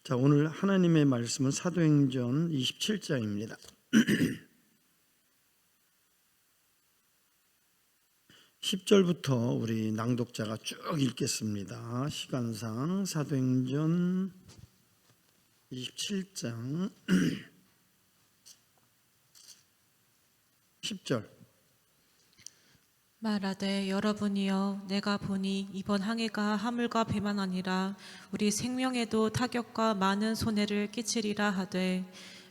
자, 오늘 하나님의 말씀은 사도행전 27장입니다. 10절부터 우리 낭독자가 쭉 읽겠습니다. 시간상 사도행전 27장 10절. 말하되 여러분이여 내가 보니 이번 항해가 하물과 배만 아니라 우리 생명에도 타격과 많은 손해를 끼치리라 하되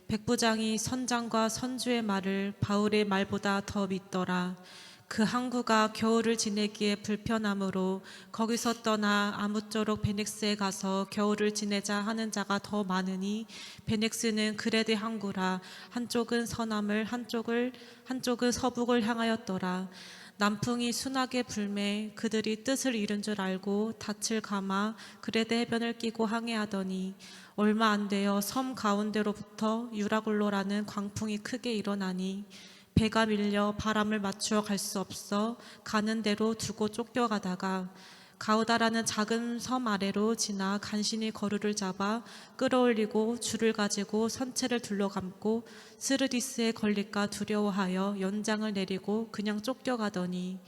백부장이 선장과 선주의 말을 바울의 말보다 더 믿더라. 그 항구가 겨울을 지내기에 불편하므로 거기서 떠나 아무쪼록 베넥스에 가서 겨울을 지내자 하는 자가 더 많으니 베넥스는 그레데 항구라. 한쪽은 서남을 한쪽은 서북을 향하였더라. 남풍이 순하게 불매 그들이 뜻을 잃은 줄 알고 닻을 감아 그레데 해변을 끼고 항해하더니 얼마 안 되어 섬 가운데로부터 유라굴로라는 광풍이 크게 일어나니 배가 밀려 바람을 맞추어 갈 수 없어 가는 대로 두고 쫓겨가다가 가우다라는 작은 섬 아래로 지나 간신히 거루를 잡아 끌어올리고 줄을 가지고 선체를 둘러감고 스르디스에 걸릴까 두려워하여 연장을 내리고 그냥 쫓겨가더니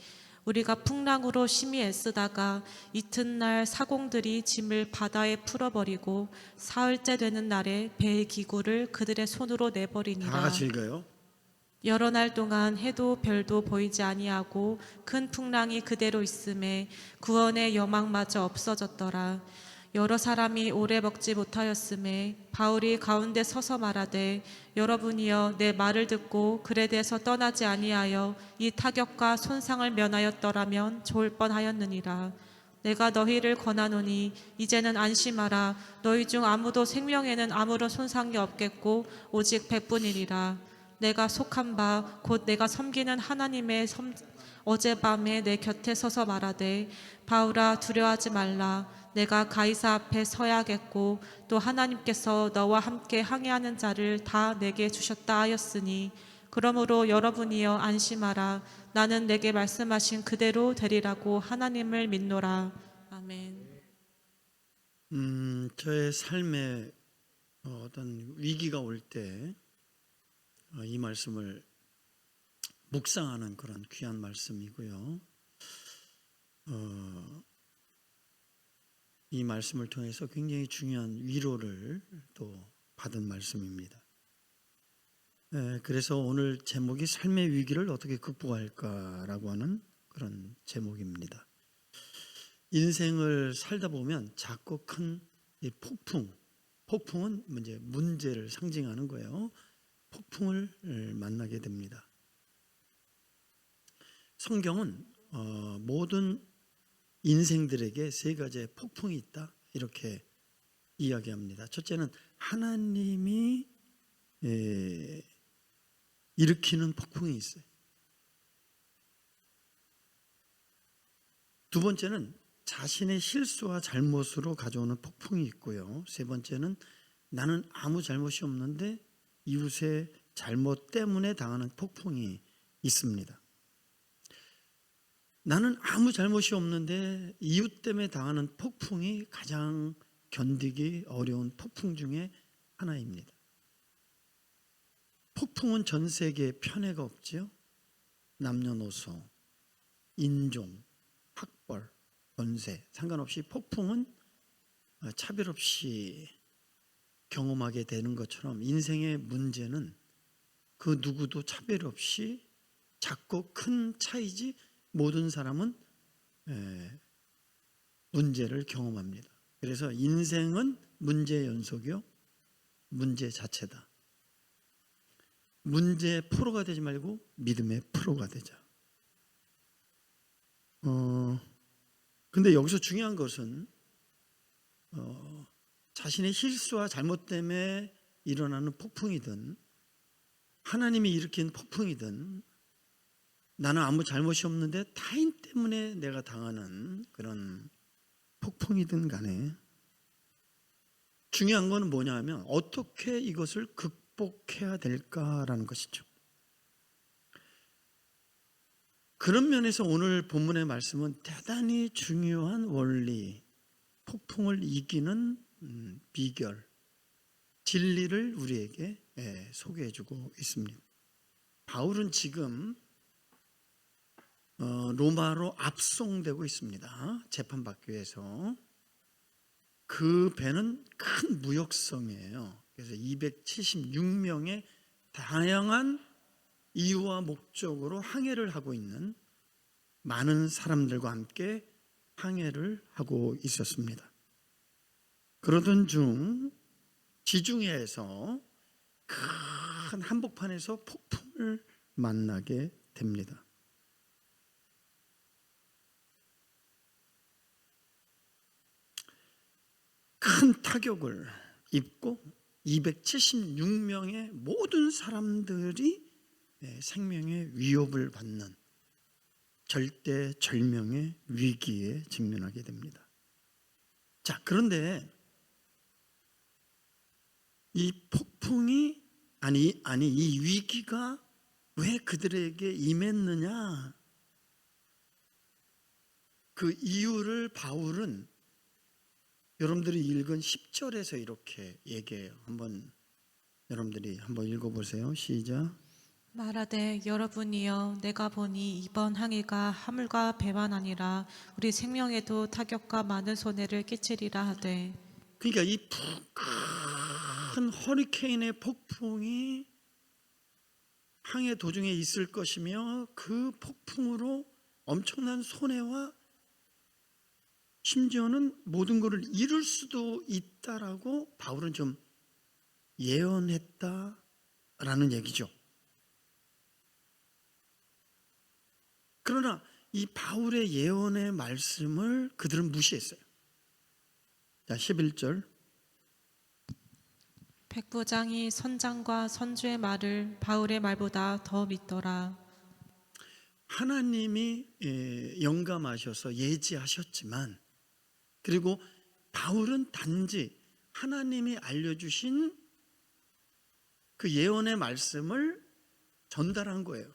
우리가 풍랑으로 심히 애쓰다가 이튿날 사공들이 짐을 바다에 풀어버리고 사흘째 되는 날에 배의 기구를 그들의 손으로 다 내버리니라. 같이 읽어요. 여러 날 동안 해도 별도 보이지 아니하고 큰 풍랑이 그대로 있음에 구원의 여망마저 없어졌더라. 여러 사람이 오래 먹지 못하였음에 바울이 가운데 서서 말하되 여러분이여 내 말을 듣고 그레데에서 떠나지 아니하여 이 타격과 손상을 면하였더라면 좋을 뻔하였느니라. 내가 너희를 권하노니 이제는 안심하라. 너희 중 아무도 생명에는 아무런 손상이 없겠고 오직 백분이리라. 내가 속한 바 곧 내가 섬기는 하나님의 어젯밤에 내 곁에 서서 말하되 바울아 두려워하지 말라. 내가 가이사 앞에 서야겠고 또 하나님께서 너와 함께 항해하는 자를 다 내게 주셨다 하였으니 그러므로 여러분이여 안심하라. 나는 내게 말씀하신 그대로 되리라고 하나님을 믿노라. 아멘. 저의 삶에 어떤 위기가 올 때 이 말씀을 묵상하는 그런 귀한 말씀이고요. 이 말씀을 통해서 굉장히 중요한 위로를 또 받은 말씀입니다. 그래서 오늘 제목이 삶의 위기를 어떻게 극복할까라고 하는 그런 제목입니다. 인생을 살다 보면 작고 큰 이 폭풍은 이제 문제를 상징하는 거예요. 폭풍을 만나게 됩니다. 성경은 모든 인생들에게 세 가지의 폭풍이 있다 이렇게 이야기합니다. 첫째는 하나님이 일으키는 폭풍이 있어요. 두 번째는 자신의 실수와 잘못으로 가져오는 폭풍이 있고요. 세 번째는 나는 아무 잘못이 없는데 이웃의 잘못 때문에 당하는 폭풍이 있습니다. 나는 아무 잘못이 없는데 이웃 때문에 당하는 폭풍이 가장 견디기 어려운 폭풍 중에 하나입니다. 폭풍은 전 세계에 편애가 없지요. 남녀노소, 인종, 학벌, 권세 상관없이 폭풍은 차별 없이 경험하게 되는 것처럼 인생의 문제는 그 누구도 차별 없이 작고 큰 차이지 모든 사람은 문제를 경험합니다. 그래서 인생은 문제의 연속이요 문제 자체다. 문제의 프로가 되지 말고 믿음의 프로가 되자. 근데 여기서 중요한 것은 자신의 실수와 잘못 때문에 일어나는 폭풍이든 하나님이 일으킨 폭풍이든 나는 아무 잘못이 없는데 타인 때문에 내가 당하는 그런 폭풍이든 간에 중요한 거는 뭐냐 하면 어떻게 이것을 극복해야 될까라는 것이죠. 그런 면에서 오늘 본문의 말씀은 대단히 중요한 원리, 폭풍을 이기는 비결, 진리를 우리에게 소개해주고 있습니다. 바울은 지금 로마로 압송되고 있습니다. 재판받기 위해서. 그 배는 큰 무역성이에요. 그래서 276명의 다양한 이유와 목적으로 항해를 하고 있는 많은 사람들과 함께 항해를 하고 있었습니다. 그러던 중 지중해에서 큰 한복판에서 폭풍을 만나게 됩니다. 큰 타격을 입고 276명의 모든 사람들이 생명의 위협을 받는 절대절명의 위기에 직면하게 됩니다. 자, 그런데 이 폭풍이 이 위기가 왜 그들에게 임했느냐? 그 이유를 바울은 여러분들이 읽은 10절에서 이렇게 얘기해요. 여러분들이 한번 읽어보세요. 시작. 말하되 여러분이여 내가 보니 이번 항해가 하물과 배만 아니라 우리 생명에도 타격과 많은 손해를 끼치리라 하되. 그러니까 이 큰 허리케인의 폭풍이 항해 도중에 있을 것이며 그 폭풍으로 엄청난 손해와 심지어는 모든 것을 잃을 수도 있다라고 바울은 좀 예언했다라는 얘기죠. 그러나 이 바울의 예언의 말씀을 그들은 무시했어요. 자, 11절. 백부장이 선장과 선주의 말을 바울의 말보다 더 믿더라. 하나님이 영감하셔서 예지하셨지만, 그리고 바울은 단지 하나님이 알려주신 그 예언의 말씀을 전달한 거예요.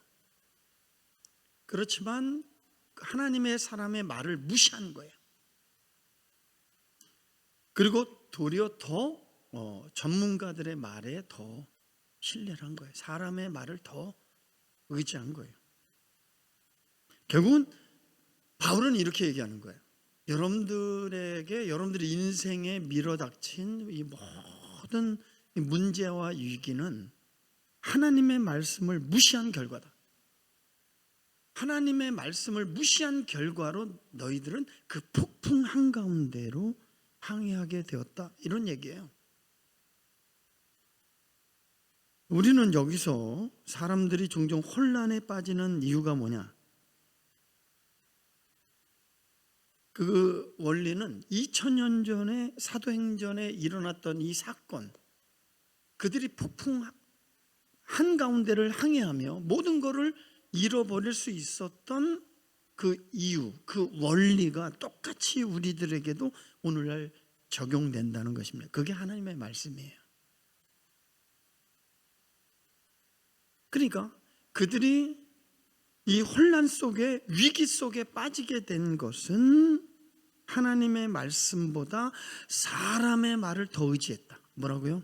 그렇지만 하나님의 사람의 말을 무시한 거예요. 그리고 도리어 더 전문가들의 말에 더 신뢰를 한 거예요. 사람의 말을 더 의지한 거예요. 결국은 바울은 이렇게 얘기하는 거예요. 여러분들의 인생에 밀어닥친 이 모든 문제와 위기는 하나님의 말씀을 무시한 결과다. 하나님의 말씀을 무시한 결과로 너희들은 그 폭풍 한가운데로 항해하게 되었다. 이런 얘기예요. 우리는 여기서 사람들이 종종 혼란에 빠지는 이유가 뭐냐? 그 원리는 2000년 전에 사도행전에 일어났던 이 사건, 그들이 폭풍 한가운데를 항해하며 모든 것을 잃어버릴 수 있었던 그 이유, 그 원리가 똑같이 우리들에게도 오늘날 적용된다는 것입니다. 그게 하나님의 말씀이에요. 그러니까 그들이 이 혼란 속에, 위기 속에 빠지게 된 것은 하나님의 말씀보다 사람의 말을 더 의지했다. 뭐라고요?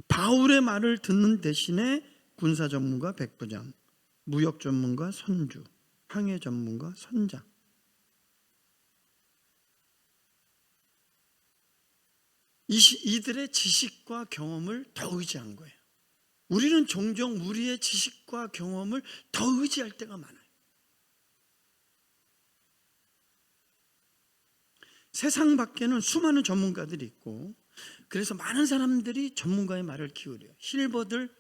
바울의 말을 듣는 대신에 군사 전문가 백부장, 무역 전문가 선주, 항해 전문가 선장, 이들의 지식과 경험을 더 의지한 거예요. 우리는 종종 우리의 지식과 경험을 더 의지할 때가 많아요. 세상 밖에는 수많은 전문가들이 있고, 그래서 많은 사람들이 전문가의 말을 기울여요. 힐버들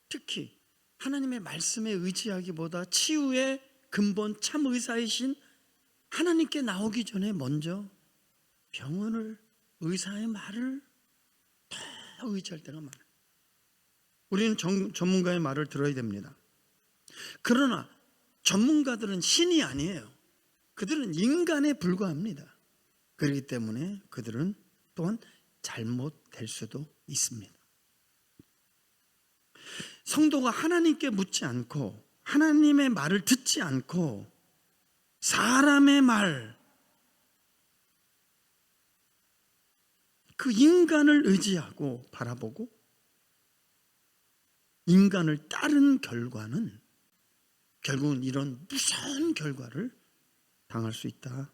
특히 하나님의 말씀에 의지하기보다 치유의 근본 참 의사이신 하나님께 나오기 전에 먼저 의사의 말을 더 의지할 때가 많아요. 우리는 전문가의 말을 들어야 됩니다. 그러나 전문가들은 신이 아니에요. 그들은 인간에 불과합니다. 그렇기 때문에 그들은 또한 잘못될 수도 있습니다. 성도가 하나님께 묻지 않고 하나님의 말을 듣지 않고 사람의 말, 그 인간을 의지하고 바라보고 인간을 따른 결과는 결국은 이런 무서운 결과를 당할 수 있다.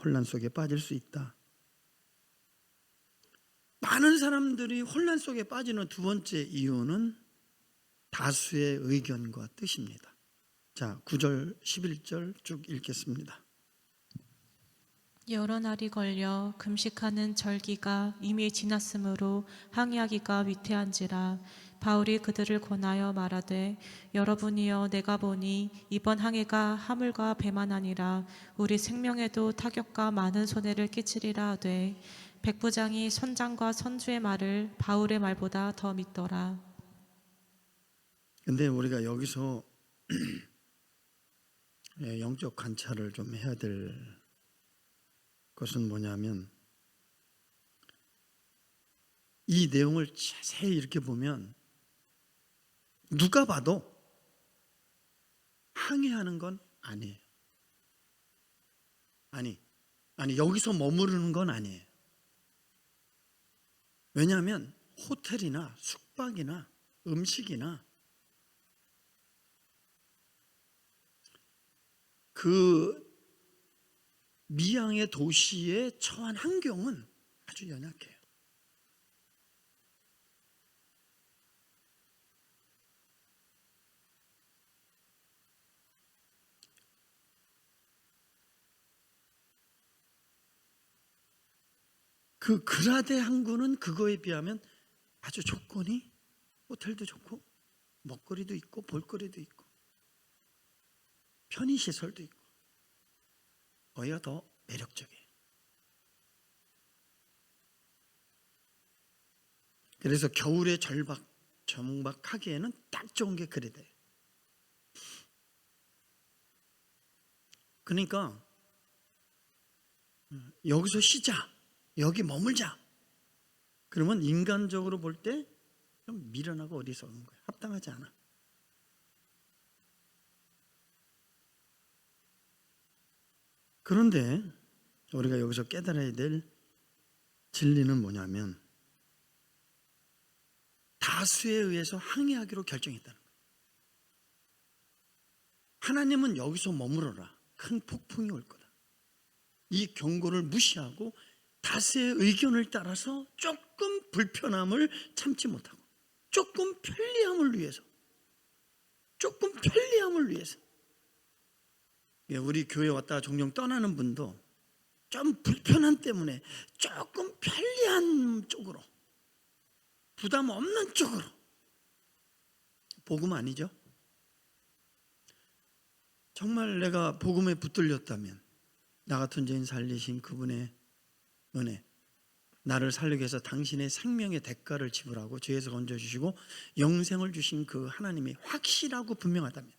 혼란 속에 빠질 수 있다. 많은 사람들이 혼란 속에 빠지는 두 번째 이유는 다수의 의견과 뜻입니다. 자, 9절, 11절 쭉 읽겠습니다. 여러 날이 걸려 금식하는 절기가 이미 지났으므로 항의하기가 위태한지라. 바울이 그들을 권하여 말하되 여러분이여 내가 보니 이번 항해가 하물과 배만 아니라 우리 생명에도 타격과 많은 손해를 끼치리라 하되 백부장이 선장과 선주의 말을 바울의 말보다 더 믿더라. 근데 우리가 여기서 영적 관찰을 좀 해야 될 것은 뭐냐면 이 내용을 자세히 이렇게 보면 누가 봐도 항해하는 건 아니에요. 아니 여기서 머무르는 건 아니에요. 왜냐하면 호텔이나 숙박이나 음식이나 그 미양의 도시에 처한 환경은 아주 연약해요. 그 그라데 항구는 그거에 비하면 아주 조건이 호텔도 좋고 먹거리도 있고 볼거리도 있고 편의시설도 있고 거기가 더 매력적이에요. 그래서 겨울에 정박하기에는 딱 좋은 게 그라데예요. 그러니까 여기서 쉬자, 여기 머물자. 그러면 인간적으로 볼 때 좀 미련하고 어리석은 거예요. 합당하지 않아. 그런데 우리가 여기서 깨달아야 될 진리는 뭐냐면 다수에 의해서 항해하기로 결정했다는 거예요. 하나님은 여기서 머무러라. 큰 폭풍이 올 거다. 이 경고를 무시하고 다수의 의견을 따라서 조금 불편함을 참지 못하고 조금 편리함을 위해서 우리 교회 왔다가 종종 떠나는 분도 좀 불편함 때문에 조금 편리한 쪽으로 부담 없는 쪽으로 복음 아니죠? 정말 내가 복음에 붙들렸다면 나 같은 죄인 살리신 그분의 은혜, 나를 살리기 위해서 당신의 생명의 대가를 지불하고 죄에서 건져주시고 영생을 주신 그 하나님이 확실하고 분명하다면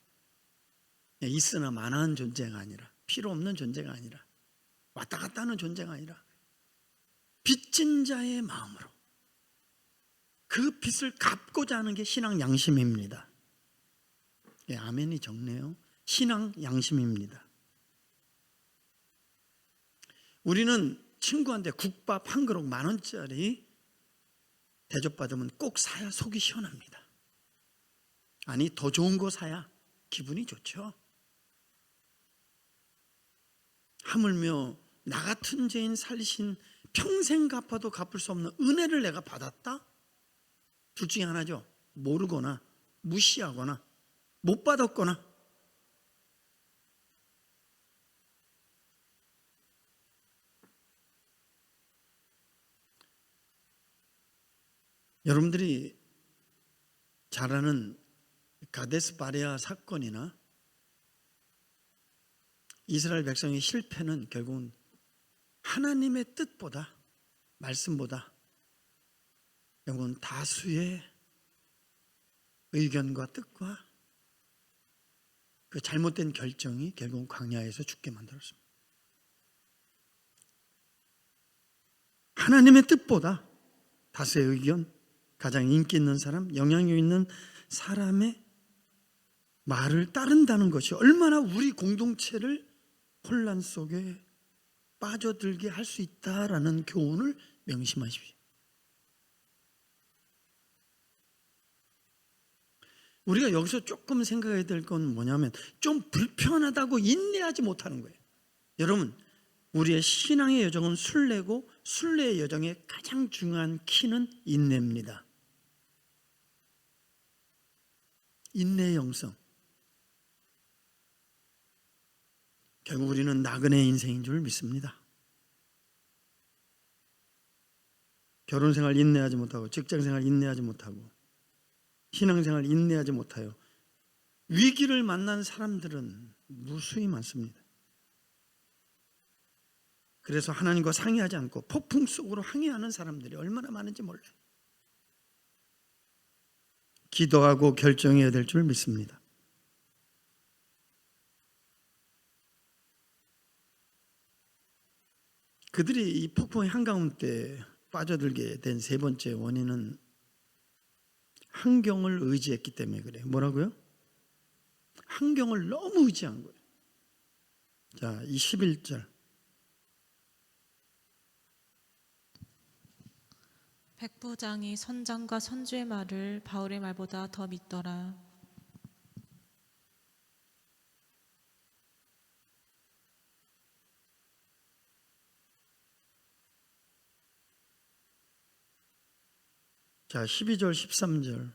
있으나 마나한 존재가 아니라 필요 없는 존재가 아니라 왔다 갔다 하는 존재가 아니라 빚진 자의 마음으로 그 빚을 갚고자 하는 게 신앙 양심입니다. 아멘이 적네요. 신앙 양심입니다. 우리는 친구한테 국밥 한 그릇 10,000원짜리 대접받으면 꼭 사야 속이 시원합니다. 아니 더 좋은 거 사야 기분이 좋죠. 하물며 나 같은 죄인 살리신 평생 갚아도 갚을 수 없는 은혜를 내가 받았다? 둘 중에 하나죠. 모르거나 무시하거나 못 받았거나. 여러분들이 잘 아는 가데스 바네아 사건이나 이스라엘 백성의 실패는 결국은 하나님의 뜻보다 말씀보다 결국은 다수의 의견과 뜻과 그 잘못된 결정이 결국은 광야에서 죽게 만들었습니다. 하나님의 뜻보다 다수의 의견, 가장 인기 있는 사람, 영향력 있는 사람의 말을 따른다는 것이 얼마나 우리 공동체를 혼란 속에 빠져들게 할 수 있다라는 교훈을 명심하십시오. 우리가 여기서 조금 생각해야 될 건 뭐냐면 좀 불편하다고 인내하지 못하는 거예요. 여러분, 우리의 신앙의 여정은 순례고 순례의 여정의 가장 중요한 키는 인내입니다. 인내의 영성. 결국 우리는 나그네 인생인 줄 믿습니다. 결혼생활 인내하지 못하고, 직장생활 인내하지 못하고, 신앙생활 인내하지 못하여 위기를 만난 사람들은 무수히 많습니다. 그래서 하나님과 상의하지 않고 폭풍 속으로 항해하는 사람들이 얼마나 많은지 몰라요. 기도하고 결정해야 될 줄 믿습니다. 그들이 이 폭풍의 한가운데 빠져들게 된 세 번째 원인은 환경을 의지했기 때문에 그래요. 뭐라고요? 환경을 너무 의지한 거예요. 자, 이 11절. 백부장이 선장과 선주의 말을 바울의 말보다 더 믿더라. 자, 12절, 13절.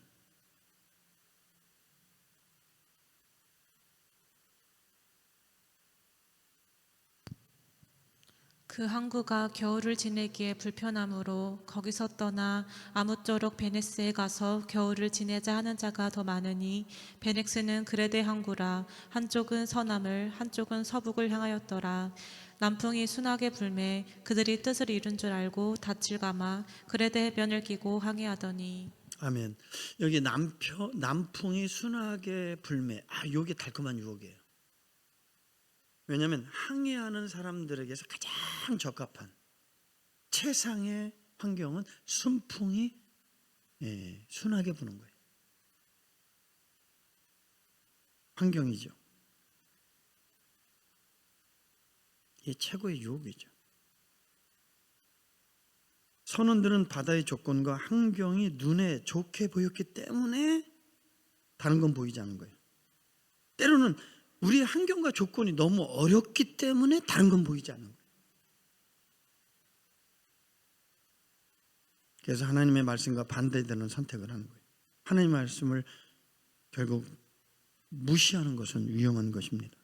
그 항구가 겨울을 지내기에 불편하므로 거기서 떠나 아무쪼록 베네스에 가서 겨울을 지내자 하는 자가 더 많으니 베넥스는 그레데 항구라. 한쪽은 서남을 한쪽은 서북을 향하였더라. 남풍이 순하게 불매 그들이 뜻을 이룬 줄 알고 닻을 감아 그레데 해변을 끼고 항해하더니. 아멘. 여기 남풍이 순하게 불매. 요게 달콤한 유혹이에요. 왜냐하면 항해하는 사람들에게서 가장 적합한 최상의 환경은 순풍이 순하게 부는 거예요. 환경이죠. 이게 최고의 유혹이죠. 선원들은 바다의 조건과 환경이 눈에 좋게 보였기 때문에 다른 건 보이지 않는 거예요. 때로는 우리의 환경과 조건이 너무 어렵기 때문에 다른 건 보이지 않는 거예요. 그래서 하나님의 말씀과 반대되는 선택을 하는 거예요. 하나님의 말씀을 결국 무시하는 것은 위험한 것입니다.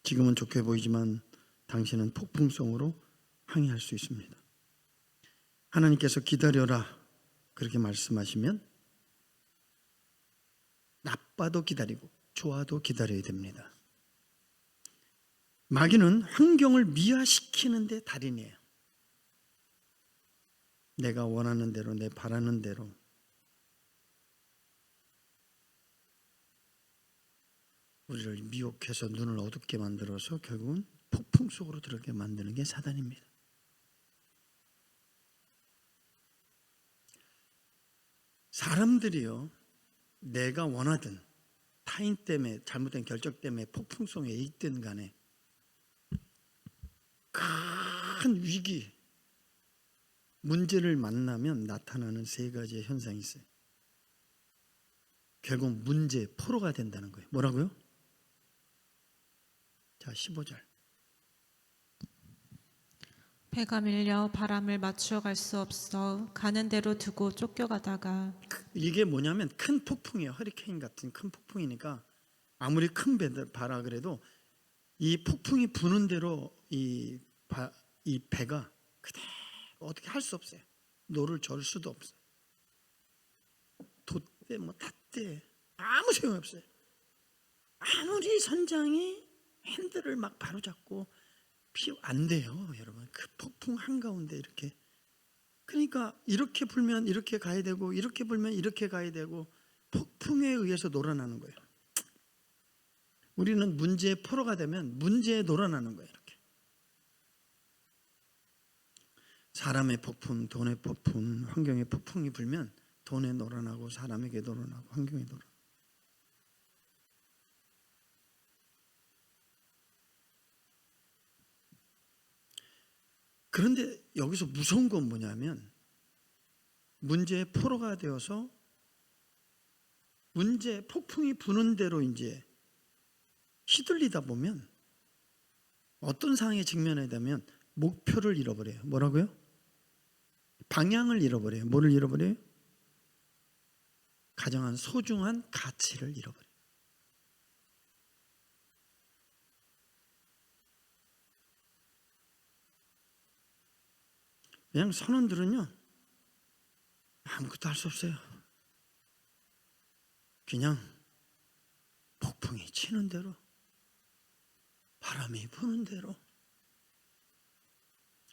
지금은 좋게 보이지만 당신은 폭풍성으로 항해할 수 있습니다. 하나님께서 기다려라 그렇게 말씀하시면 나빠도 기다리고 좋아도 기다려야 됩니다. 마귀는 환경을 미화시키는 데 달인이에요. 내가 원하는 대로, 내 바라는 대로 우리를 미혹해서 눈을 어둡게 만들어서 결국은 폭풍 속으로 들어가게 만드는 게 사단입니다. 사람들이요, 내가 원하든 타인 때문에 잘못된 결정 때문에 폭풍성에 있든 간에 큰 위기, 문제를 만나면 나타나는 세 가지의 현상이 있어요. 결국 문제의 포로가 된다는 거예요. 뭐라고요? 자, 15절. 배가 밀려 바람을 맞추어 갈 수 없어 가는 대로 두고 쫓겨가다가. 이게 뭐냐면 큰 폭풍이에요. 허리케인 같은 큰 폭풍이니까 아무리 큰 바라 그래도 이 폭풍이 부는 대로 이 배가 그대로 어떻게 할 수 없어요. 노를 절 수도 없어요. 돛대 닷대 아무 소용이 없어요. 아무리 선장이 핸들을 막 바로잡고 안 돼요, 여러분. 그 폭풍 한가운데 이렇게. 그러니까 이렇게 불면 이렇게 가야 되고 이렇게 불면 이렇게 가야 되고 폭풍에 의해서 놀아나는 거예요. 우리는 문제의 포로가 되면 문제에 놀아나는 거예요. 이렇게. 사람의 폭풍, 돈의 폭풍, 환경의 폭풍이 불면 돈에 놀아나고 사람에게 놀아나고 환경에 놀아나고. 그런데 여기서 무서운 건 뭐냐면 문제의 포로가 되어서 문제 폭풍이 부는 대로 이제 휘둘리다 보면 어떤 상황에 직면하게 되면 목표를 잃어버려요. 뭐라고요? 방향을 잃어버려요. 뭐를 잃어버려요? 가정한 소중한 가치를 잃어버려요. 그냥 선원들은요 아무것도 할 수 없어요. 그냥 폭풍이 치는 대로, 바람이 부는 대로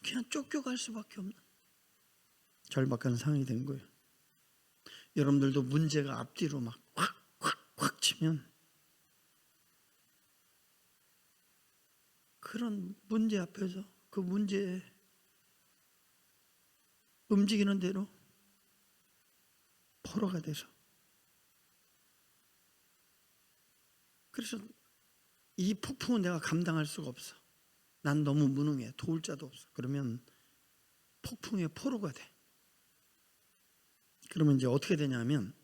그냥 쫓겨갈 수밖에 없는 절박한 상황이 된 거예요. 여러분들도 문제가 앞뒤로 막 확 치면 그런 문제 앞에서 그 문제에 움직이는 대로 포로가 돼서, 그래서 이 폭풍은 내가 감당할 수가 없어, 난 너무 무능해, 도울 자도 없어, 그러면 폭풍의 포로가 돼. 그러면 이제 어떻게 되냐면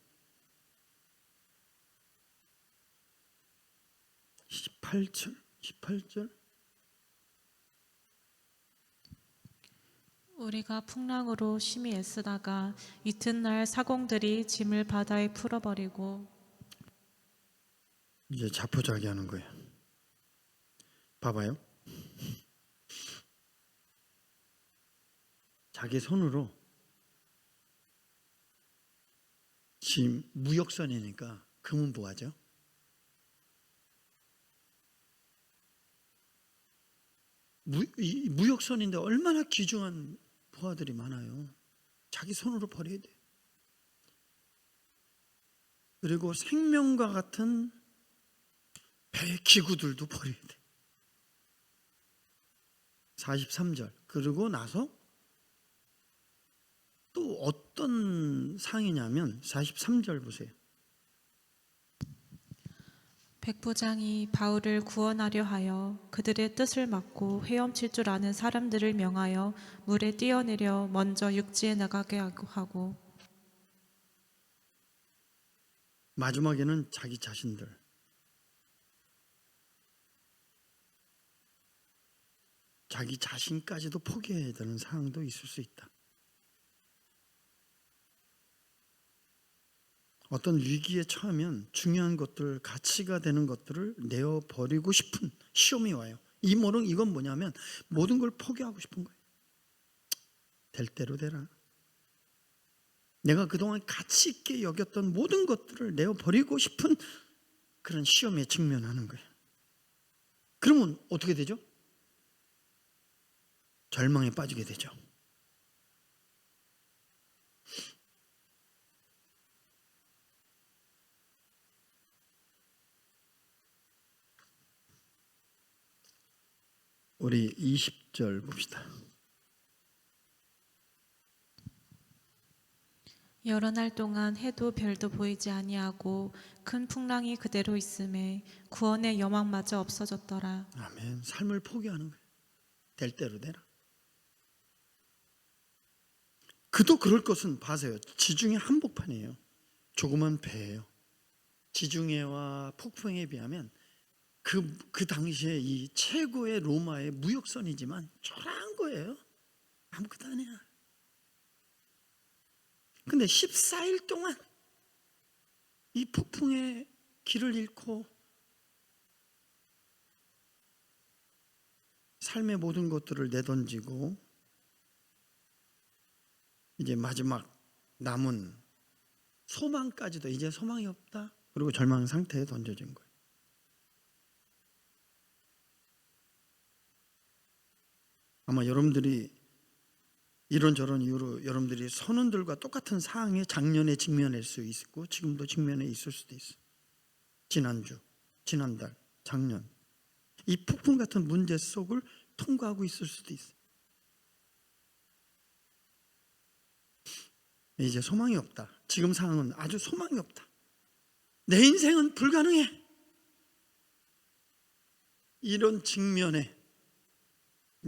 18절 우리가 풍랑으로 심히 애쓰다가 이튿날 사공들이 짐을 바다에 풀어버리고. 이제 자포자기하는 거예요. 봐봐요. 자기 손으로 지금 무역선이니까 금은 뭐하죠? 무역선인데 얼마나 귀중한 보화들이 많아요. 자기 손으로 버려야 돼. 그리고 생명과 같은 배 기구들도 버려야 돼. 43절. 그러고 나서 또 어떤 상이냐면 43절 보세요. 백부장이 바울을 구원하려 하여 그들의 뜻을 막고 헤엄칠 줄 아는 사람들을 명하여 물에 뛰어내려 먼저 육지에 나가게 하고. 마지막에는 자기 자신들, 자기 자신까지도 포기해야 되는 상황도 있을 수 있다. 어떤 위기에 처하면 중요한 것들, 가치가 되는 것들을 내어버리고 싶은 시험이 와요. 이건 뭐냐면 모든 걸 포기하고 싶은 거예요. 될 대로 되라. 내가 그동안 가치 있게 여겼던 모든 것들을 내어버리고 싶은 그런 시험에 직면하는 거예요. 그러면 어떻게 되죠? 절망에 빠지게 되죠. 우리 20절 봅시다. 여러 날 동안 해도 별도 보이지 아니하고 큰 풍랑이 그대로 있음에 구원의 여망마저 없어졌더라. 아멘. 삶을 포기하는 거예요. 될 대로 되라. 그도 그럴 것은 봐세요. 지중해 한복판이에요. 조그만 배예요. 지중해와 폭풍에 비하면 그 당시에 이 최고의 로마의 무역선이지만 초라한 거예요. 아무것도 아니야. 근데 14일 동안 이 폭풍에 길을 잃고 삶의 모든 것들을 내던지고 이제 마지막 남은 소망까지도 이제 소망이 없다. 그리고 절망 상태에 던져진 거예요. 아마 여러분들이 이런저런 이유로 여러분들이 선원들과 똑같은 상황에 작년에 직면할 수 있고 지금도 직면해 있을 수도 있어요. 지난주, 지난달, 작년 이 폭풍 같은 문제 속을 통과하고 있을 수도 있어요. 이제 소망이 없다. 지금 상황은 아주 소망이 없다. 내 인생은 불가능해. 이런 직면에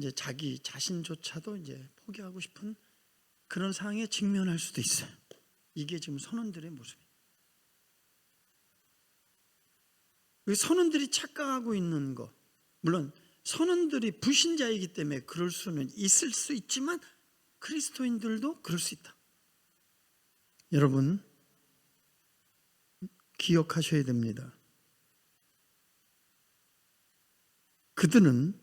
이제 자기 자신조차도 이제 포기하고 싶은 그런 상황에 직면할 수도 있어요. 이게 지금 선원들의 모습이에요. 선원들이 착각하고 있는 거, 물론 선원들이 불신자이기 때문에 그럴 수는 있을 수 있지만 그리스도인들도 그럴 수 있다. 여러분 기억하셔야 됩니다. 그들은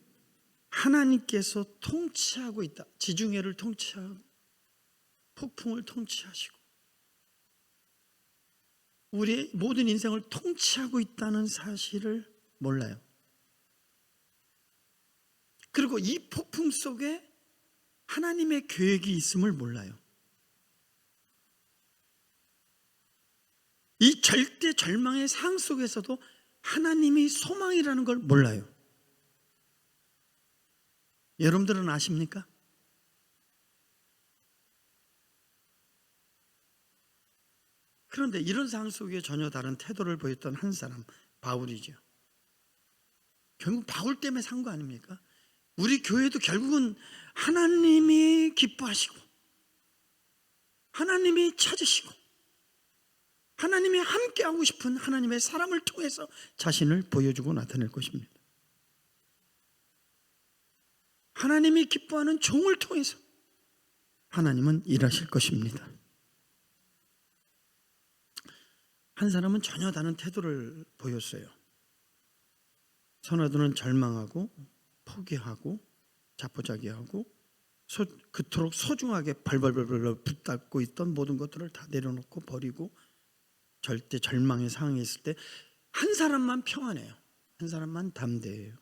하나님께서 통치하고 있다. 지중해를 통치하고 폭풍을 통치하시고 우리의 모든 인생을 통치하고 있다는 사실을 몰라요. 그리고 이 폭풍 속에 하나님의 계획이 있음을 몰라요. 이 절대 절망의 상황 속에서도 하나님이 소망이라는 걸 몰라요. 여러분들은 아십니까? 그런데 이런 상황 속에 전혀 다른 태도를 보였던 한 사람, 바울이죠. 결국 바울 때문에 산 거 아닙니까? 우리 교회도 결국은 하나님이 기뻐하시고 하나님이 찾으시고 하나님이 함께하고 싶은 하나님의 사람을 통해서 자신을 보여주고 나타낼 것입니다. 하나님이 기뻐하는 종을 통해서 하나님은 일하실 것입니다. 한 사람은 전혀 다른 태도를 보였어요. 선하도는 절망하고 포기하고 자포자기하고 그토록 소중하게 벌벌벌 붙잡고 있던 모든 것들을 다 내려놓고 버리고 절대 절망의 상황에 있을 때 한 사람만 평안해요. 한 사람만 담대해요.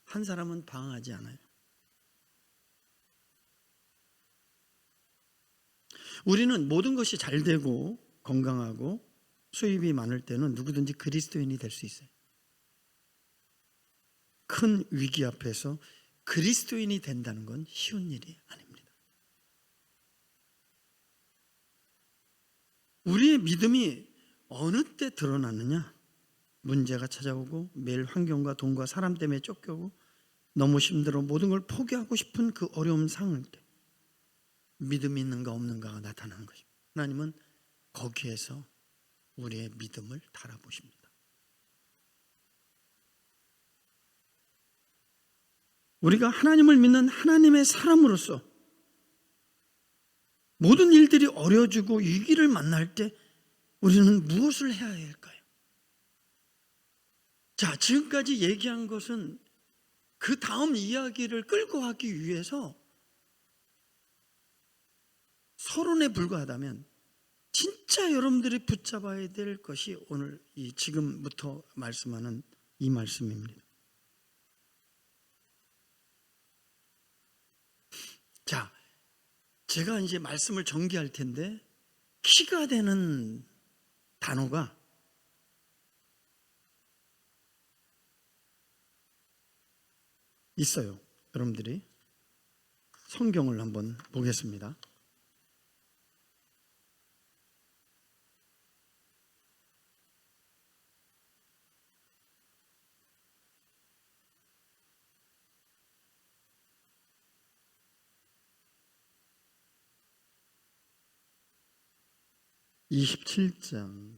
한 사람은 방황하지 않아요. 우리는 모든 것이 잘 되고 건강하고 수입이 많을 때는 누구든지 그리스도인이 될 수 있어요. 큰 위기 앞에서 그리스도인이 된다는 건 쉬운 일이 아닙니다. 우리의 믿음이 어느 때 드러나느냐? 문제가 찾아오고 매일 환경과 돈과 사람 때문에 쫓겨오고 너무 힘들어 모든 걸 포기하고 싶은 그 어려움 상황일 때 믿음이 있는가 없는가가 나타나는 것입니다. 하나님은 거기에서 우리의 믿음을 달아보십니다. 우리가 하나님을 믿는 하나님의 사람으로서 모든 일들이 어려워지고 위기를 만날 때 우리는 무엇을 해야 할까요? 자, 지금까지 얘기한 것은 그 다음 이야기를 끌고 가기 위해서 서론에 불과하다면 진짜 여러분들이 붙잡아야 될 것이 오늘 이 지금부터 말씀하는 이 말씀입니다. 자, 제가 이제 말씀을 전개할 텐데 키가 되는 단어가 있어요. 여러분들이 성경을 한번 보겠습니다. (27장)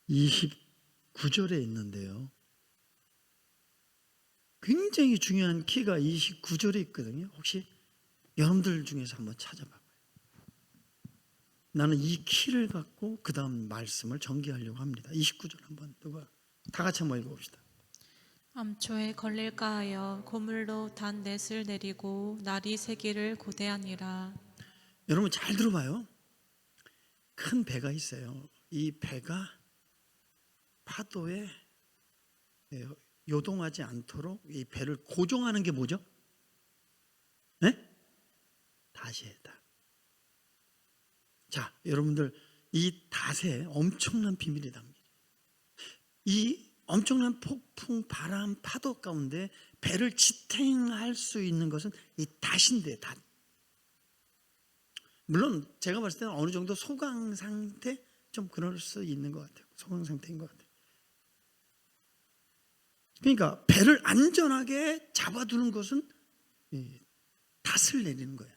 29절에 있는데요. 굉장히 중요한 키가 29절에 있거든요. 혹시 여러분들 중에서 한번 찾아봐봐요. 나는 이 키를 갖고 그 다음 말씀을 전개하려고 합니다. 29절 한번 누가 다 같이 한번 읽어봅시다. 암초에 걸릴까 하여 고물로 단 넷을 내리고 날이 새기를 고대하니라. 여러분 잘 들어봐요. 큰 배가 있어요. 이 배가 파도에 요동하지 않도록 이 배를 고정하는 게 뭐죠? 네? 닷이에요. 닷. 자, 여러분들 이 닷에 엄청난 비밀이 답니다. 이 엄청난 폭풍, 바람, 파도 가운데 배를 지탱할 수 있는 것은 이 닷인데, 닷. 물론 제가 봤을 때는 어느 정도 소강 상태 좀 그럴 수 있는 것 같아요. 소강 상태인 것 같아요. 그러니까 배를 안전하게 잡아두는 것은 이 닷을 내리는 거예요.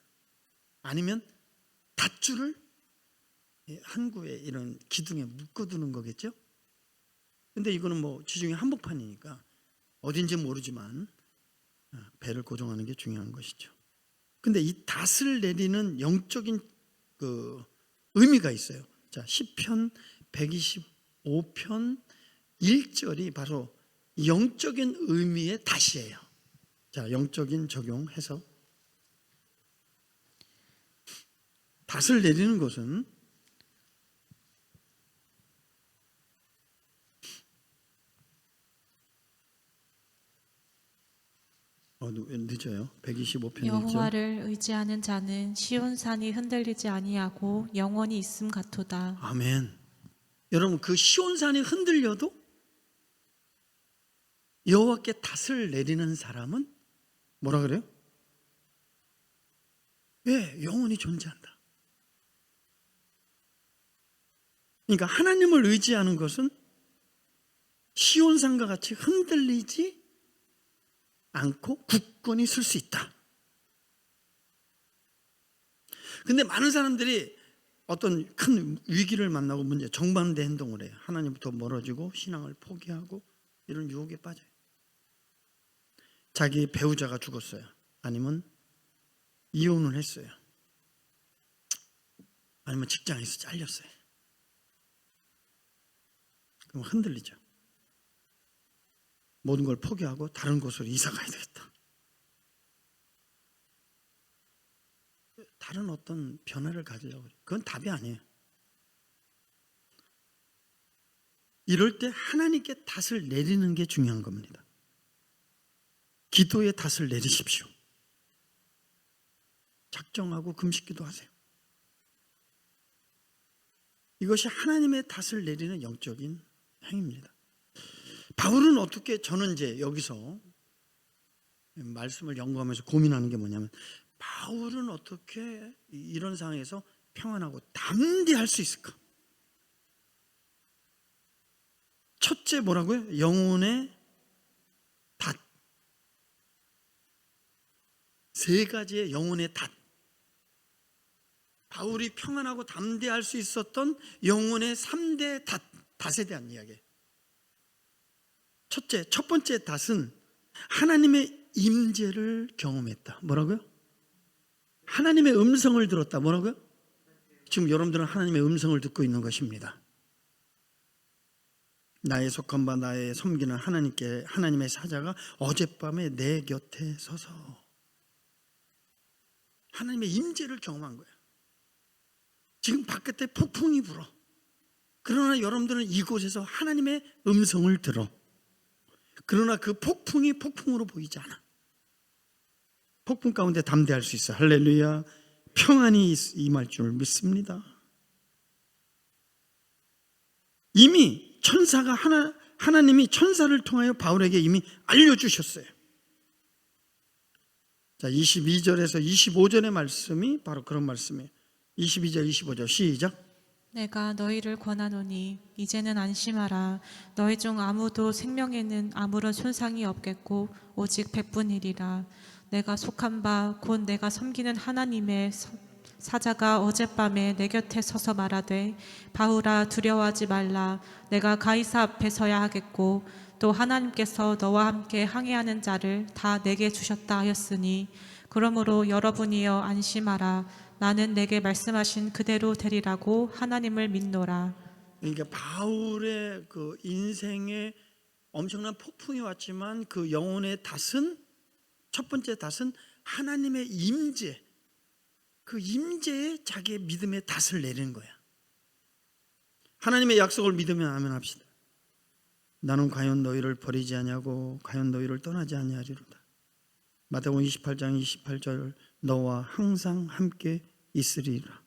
아니면 닷줄을 항구에 이런 기둥에 묶어두는 거겠죠. 근데 이거는 뭐 지중해 한복판이니까 어딘지 모르지만 배를 고정하는 게 중요한 것이죠. 근데 이 닷을 내리는 영적인 그 의미가 있어요. 자, 시편 125편 1절이 바로 영적인 의미의 닷이에요. 자, 영적인 적용해서 닷을 내리는 것은 늦어요. 125편 1절. 여호와를 의지하는 자는 시온산이 흔들리지 아니하고 영원히 있음 같도다. 아멘. 여러분, 그 시온산이 흔들려도 여호와께 닷을 내리는 사람은 뭐라 그래요? 왜? 영원히 존재한다. 그러니까 하나님을 의지하는 것은 시온산과 같이 흔들리지 않고 굳건히 설 수 있다. 근데 많은 사람들이 어떤 큰 위기를 만나고 문제, 정반대 행동을 해요. 하나님부터 멀어지고 신앙을 포기하고 이런 유혹에 빠져요. 자기 배우자가 죽었어요. 아니면 이혼을 했어요. 아니면 직장에서 잘렸어요. 그럼 흔들리죠. 모든 걸 포기하고 다른 곳으로 이사 가야 되겠다. 다른 어떤 변화를 가지려고 해요. 그건 답이 아니에요. 이럴 때 하나님께 닷을 내리는 게 중요한 겁니다. 기도의 닷을 내리십시오. 작정하고 금식기도 하세요. 이것이 하나님의 닷을 내리는 영적인 행위입니다. 바울은 어떻게, 저는 이제 여기서 말씀을 연구하면서 고민하는 게 뭐냐면, 바울은 어떻게 이런 상황에서 평안하고 담대할 수 있을까? 첫째 뭐라고요? 영혼의 닷. 세 가지의 영혼의 닷. 바울이 평안하고 담대할 수 있었던 영혼의 3대 닷에 대한 이야기예요. 첫째, 첫 번째 닷은 하나님의 임재를 경험했다. 뭐라고요? 하나님의 음성을 들었다. 뭐라고요? 지금 여러분들은 하나님의 음성을 듣고 있는 것입니다. 나의 속한 바 나의 섬기는 하나님께, 하나님의 사자가 어젯밤에 내 곁에 서서 하나님의 임재를 경험한 거예요. 지금 바깥에 폭풍이 불어. 그러나 여러분들은 이곳에서 하나님의 음성을 들어. 그러나 그 폭풍이 폭풍으로 보이지 않아. 폭풍 가운데 담대할 수 있어. 할렐루야. 평안이 임할 줄 믿습니다. 이미 천사가 하나님이 천사를 통하여 바울에게 이미 알려주셨어요. 자, 22절에서 25절의 말씀이 바로 그런 말씀이에요. 22절 25절 시작. 내가 너희를 권하노니 이제는 안심하라. 너희 중 아무도 생명에는 아무런 손상이 없겠고 오직 백분이리라. 내가 속한 바 곧 내가 섬기는 하나님의 사자가 어젯밤에 내 곁에 서서 말하되 바울아 두려워하지 말라. 내가 가이사 앞에 서야 하겠고 또 하나님께서 너와 함께 항해하는 자를 다 내게 주셨다 하였으니 그러므로 여러분이여 안심하라. 나는 내게 말씀하신 그대로 되리라고 하나님을 믿노라. 그러니까 바울의 그 인생에 엄청난 폭풍이 왔지만 그 영혼의 닷은, 첫 번째 닷은 하나님의 임재, 그 임재에 자기의 믿음의 닷을 내리는 거야. 하나님의 약속을 믿으면 아멘합시다. 나는 과연 너희를 버리지 아니하고 과연 너희를 떠나지 아니하리로다. 마태복음 28장 28절 너와 항상 함께 있으리라.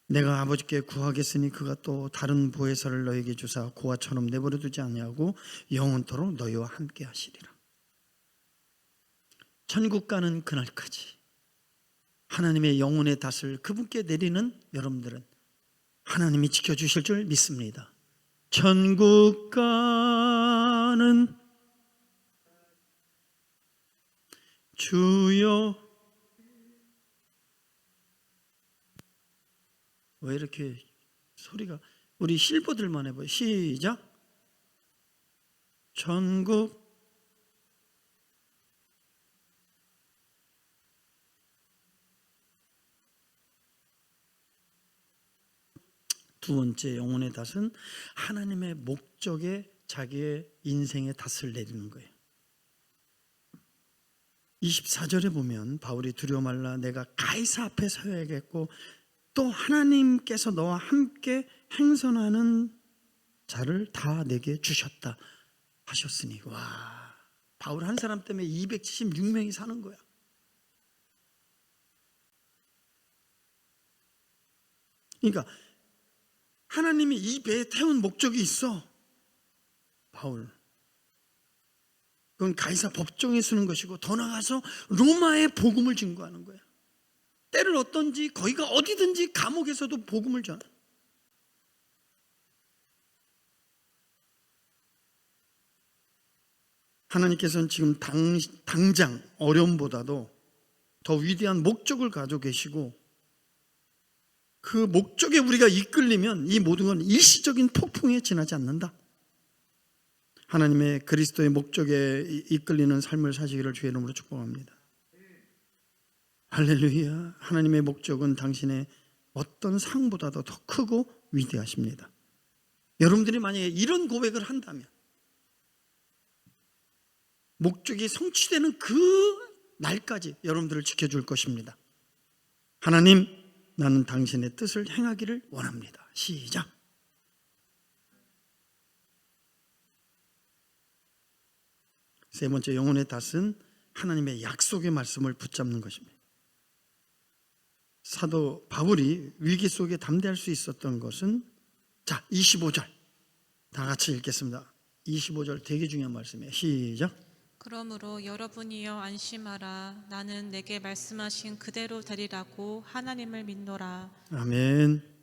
내가 아버지께 구하겠으니 그가 또 다른 보혜사를 너에게 주사 고아처럼 내버려 두지 아니하고 영원토록 너희와 함께 하시리라. 천국 가는 그날까지 하나님의 영혼의 닷을 그분께 내리는 여러분들은 하나님이 지켜주실 줄 믿습니다. 천국 가는 주여. 왜 이렇게 소리가, 우리 실버들만 해봐요. 시작. 천국 두 번째 영혼의 닷은 하나님의 목적에 자기의 인생의 닷을 내리는 거예요. 24절에 보면 바울이 두려워 말라 내가 가이사 앞에 서야겠고 또 하나님께서 너와 함께 행선하는 자를 다 내게 주셨다 하셨으니, 와, 바울 한 사람 때문에 276명이 사는 거야. 그러니까 하나님이 이 배에 태운 목적이 있어. 바울, 그건 가이사 법정에 쓰는 것이고 더 나아가서 로마에 복음을 증거하는 거야. 때를 얻든지 거기가 어디든지 감옥에서도 복음을 전해. 하나님께서는 지금 당장 어려움보다도 더 위대한 목적을 가지고 계시고, 그 목적에 우리가 이끌리면 이 모든 건 일시적인 폭풍에 지나지 않는다. 하나님의 그리스도의 목적에 이끌리는 삶을 사시기를 주의 이름으로 축복합니다. 할렐루야. 하나님의 목적은 당신의 어떤 상보다도 더 크고 위대하십니다. 여러분들이 만약에 이런 고백을 한다면 목적이 성취되는 그 날까지 여러분들을 지켜줄 것입니다. 하나님, 나는 당신의 뜻을 행하기를 원합니다. 시작. 세 번째 영혼의 닷은 하나님의 약속의 말씀을 붙잡는 것입니다. 사도 바울이 위기 속에 담대할 수 있었던 것은, 자, 25절 다 같이 읽겠습니다. 25절 되게 중요한 말씀이에요. 시작. 그러므로 여러분이여 안심하라. 나는 내게 말씀하신 그대로 되리라고 하나님을 믿노라. 아멘.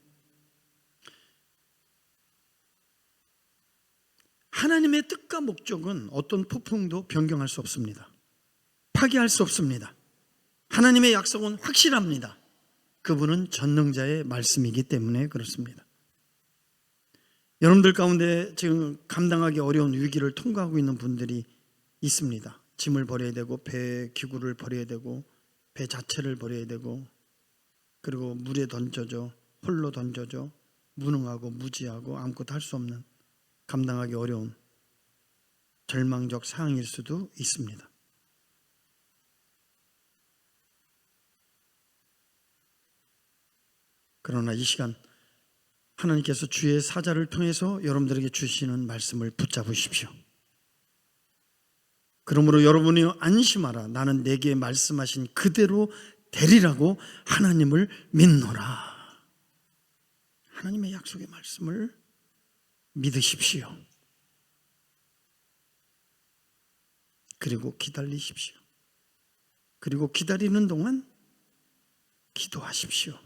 하나님의 뜻과 목적은 어떤 폭풍도 변경할 수 없습니다. 파괴할 수 없습니다. 하나님의 약속은 확실합니다. 그분은 전능자의 말씀이기 때문에 그렇습니다. 여러분들 가운데 지금 감당하기 어려운 위기를 통과하고 있는 분들이 있습니다. 짐을 버려야 되고 배 기구를 버려야 되고 배 자체를 버려야 되고, 그리고 물에 던져져 홀로 던져져 무능하고 무지하고 아무것도 할 수 없는, 감당하기 어려운 절망적 상황일 수도 있습니다. 그러나 이 시간 하나님께서 주의 사자를 통해서 여러분들에게 주시는 말씀을 붙잡으십시오. 그러므로 여러분이 안심하라. 나는 내게 말씀하신 그대로 되리라고 하나님을 믿노라. 하나님의 약속의 말씀을 믿으십시오. 그리고 기다리십시오. 그리고 기다리는 동안 기도하십시오.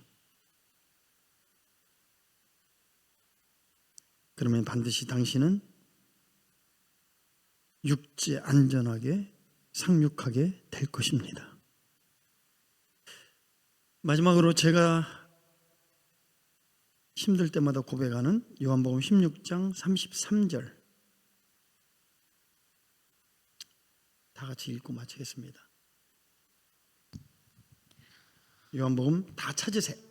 그러면 반드시 당신은 육지에 안전하게 상륙하게 될 것입니다. 마지막으로 제가 힘들 때마다 고백하는 요한복음 16장 33절 다 같이 읽고 마치겠습니다. 요한복음 다 찾으세요.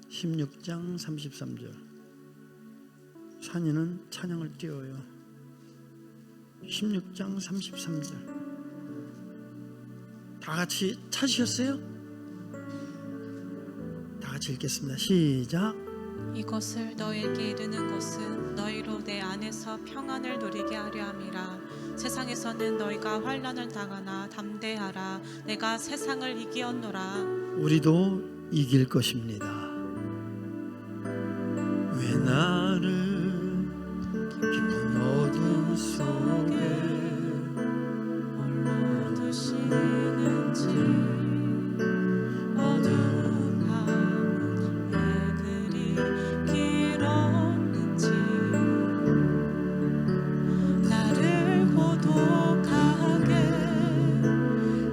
(16장 33절) 산이는 찬양을 띄워요. 16장 33절 다 같이 찾으셨어요? 다 같이 읽겠습니다. 시작. 이것을 너에게 이르는 것은 너희로 내 안에서 평안을 누리게 하려 함이라. 세상에서는 너희가 환난을 당하나 담대하라. 내가 세상을 이기었노라. 우리도 이길 것입니다. 왜 나를 깊은 어둠 속에 홀로 두시는지 어두운 밤은 왜 그리 길었는지 나를 고독하게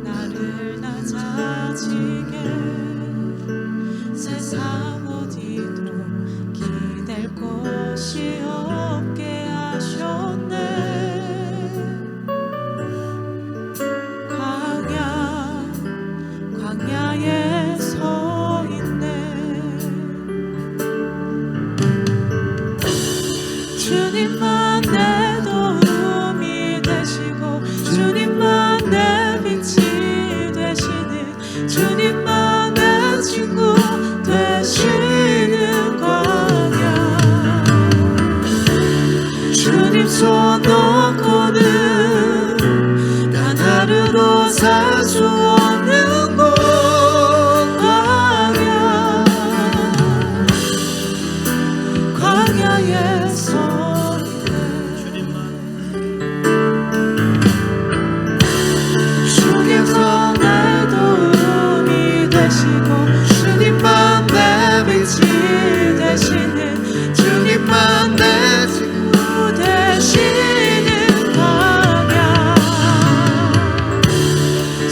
나를 낮아지게 세상 어디도 기댈 곳이 없게 하셨네. 광야에 서 있네. 주님만 내 도움이 되시고 주님만 내 빛이 되시는 주님만 내 친구 되시는 광야. 주님 손 놓고는 단 하루도 살 수 없는 곳 광야에 서 주께서 내 도움이 되시고 주님만 내 빛이 되시는 주님만 내 친구 되시는 광야.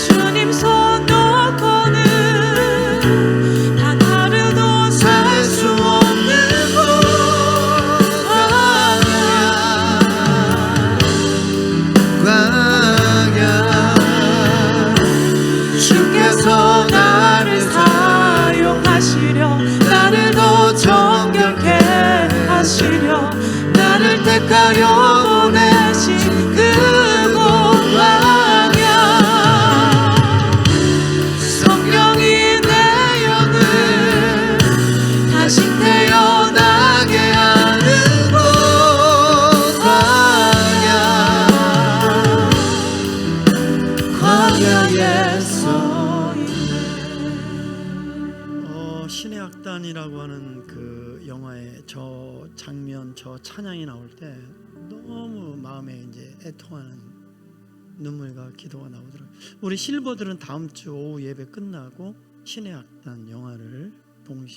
주님 손 놓고는 단 하루도 살 수 없는 곳 광야. 주께서 나를 사용하시려 나를 더 정결케 하시려 나를 택하여 보내신 그곳 광야. 성령이 내 영을 다시 태어나게 하는 곳 광야에 서 있네. 신의 악단이라고 하는 그 영화의 저 장면, 저 찬양이 나올 때 너무 마음에 이제 애통하는 눈물과 기도가 나오더라고요. 우리 실버들은 다음 주 오후 예배 끝나고 신의 악단 영화를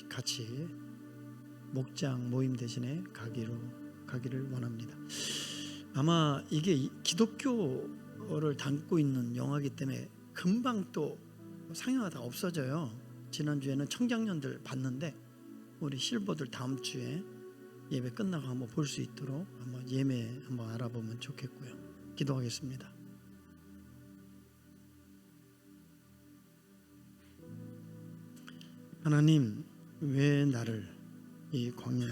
같이 목장 모임 대신에 가기를 원합니다. 아마 이게 기독교를 담고 있는 영화이기 때문에 금방 또 상영하다 없어져요. 지난주에는 청장년들 봤는데 우리 실버들 다음 주에 예배 끝나고 한번 볼 수 있도록 한번 예매 한번 알아보면 좋겠고요. 기도하겠습니다. 하나님, 왜 나를 이 광야에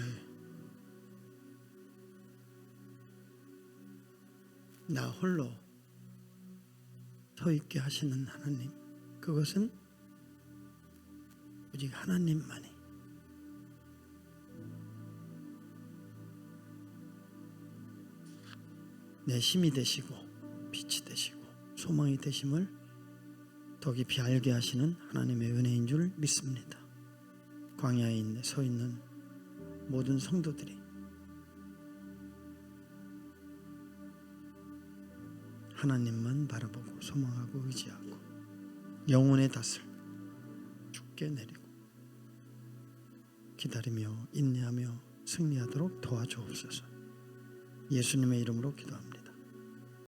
나 홀로 서 있게 하시는 하나님, 그것은 오직 하나님만이 내 힘이 되시고 빛이 되시고 소망이 되심을 더 깊이 알게 하시는 하나님의 은혜인 줄 믿습니다. 광야에 서 있는 모든 성도들이 하나님만 바라보고 소망하고 의지하고 영혼의 닷을 주께 내리고 기다리며 인내하며 승리하도록 도와주옵소서. 예수님의 이름으로 기도합니다.